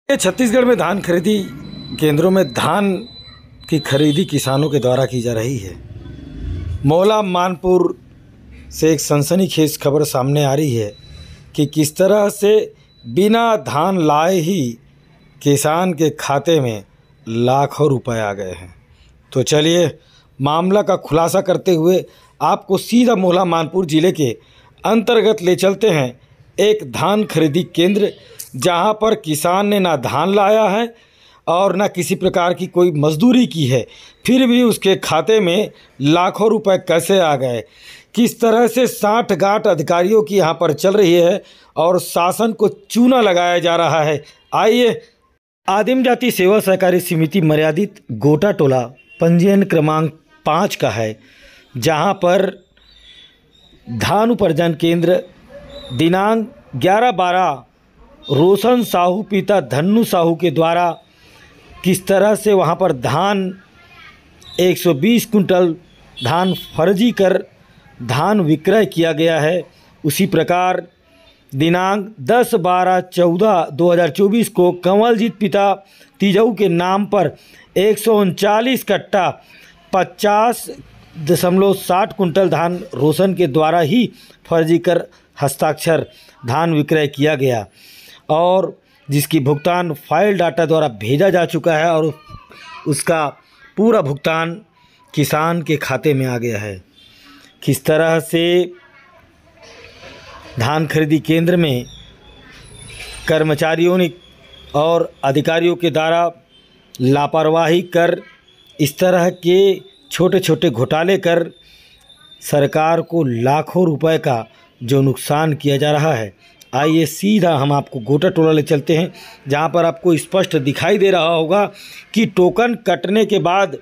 छत्तीसगढ़ में धान खरीदी केंद्रों में धान की खरीदी किसानों के द्वारा की जा रही है। मौला मानपुर से एक सनसनीखेज खबर सामने आ रही है कि किस तरह से बिना धान लाए ही किसान के खाते में लाखों रुपए आ गए हैं। तो चलिए मामला का खुलासा करते हुए आपको सीधा मौला मानपुर ज़िले के अंतर्गत ले चलते हैं। एक धान खरीदी केंद्र जहां पर किसान ने ना धान लाया है और ना किसी प्रकार की कोई मजदूरी की है, फिर भी उसके खाते में लाखों रुपए कैसे आ गए, किस तरह से साठ-गांठ अधिकारियों की यहां पर चल रही है और शासन को चूना लगाया जा रहा है। आइए। आदिम जाति सेवा सहकारी समिति मर्यादित गोटा टोला पंजीयन क्रमांक 5 का है, जहां पर धान उपार्जन केंद्र दिनांक 11/12 रोशन साहू पिता धन्नू साहू के द्वारा किस तरह से वहां पर धान 120 कुंटल धान फर्जी कर धान विक्रय किया गया है। उसी प्रकार दिनांक 10/12/2024 को कंवलजीत पिता तिजऊ के नाम पर 139 कट्टा 50.60 कुंटल धान रोशन के द्वारा ही फर्जी कर हस्ताक्षर धान विक्रय किया गया और जिसकी भुगतान फाइल डाटा द्वारा भेजा जा चुका है और उसका पूरा भुगतान किसान के खाते में आ गया है। किस तरह से धान खरीदी केंद्र में कर्मचारियों ने और अधिकारियों के द्वारा लापरवाही कर इस तरह के छोटे छोटे घोटाले कर सरकार को लाखों रुपए का जो नुकसान किया जा रहा है। आइए सीधा हम आपको गोटा टोला ले चलते हैं, जहां पर आपको स्पष्ट दिखाई दे रहा होगा कि टोकन कटने के बाद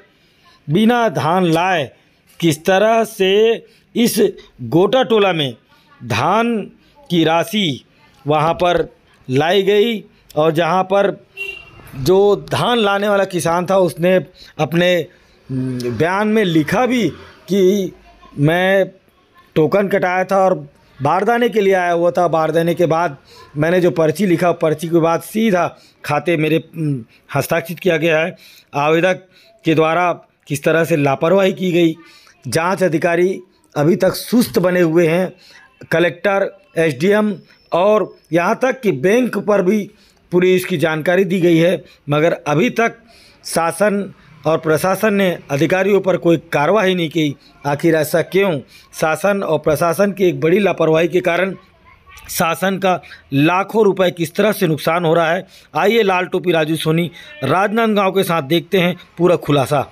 बिना धान लाए किस तरह से इस गोटा टोला में धान की राशि वहां पर लाई गई और जहां पर जो धान लाने वाला किसान था उसने अपने बयान में लिखा भी कि मैं टोकन कटाया था और बारदाने के लिए आया हुआ था। बारदाने के बाद मैंने जो पर्ची लिखा, पर्ची के बाद सीधा खाते मेरे हस्ताक्षरित किया गया है। आवेदक के द्वारा किस तरह से लापरवाही की गई, जांच अधिकारी अभी तक सुस्त बने हुए हैं। कलेक्टर, एसडीएम और यहां तक कि बैंक पर भी पूरी इसकी जानकारी दी गई है, मगर अभी तक शासन और प्रशासन ने अधिकारियों पर कोई कार्रवाई नहीं की। आखिर ऐसा क्यों? शासन और प्रशासन की एक बड़ी लापरवाही के कारण शासन का लाखों रुपए किस तरह से नुकसान हो रहा है। आइए लाल टोपी राजू सोनी राजनांदगांव के साथ देखते हैं पूरा खुलासा।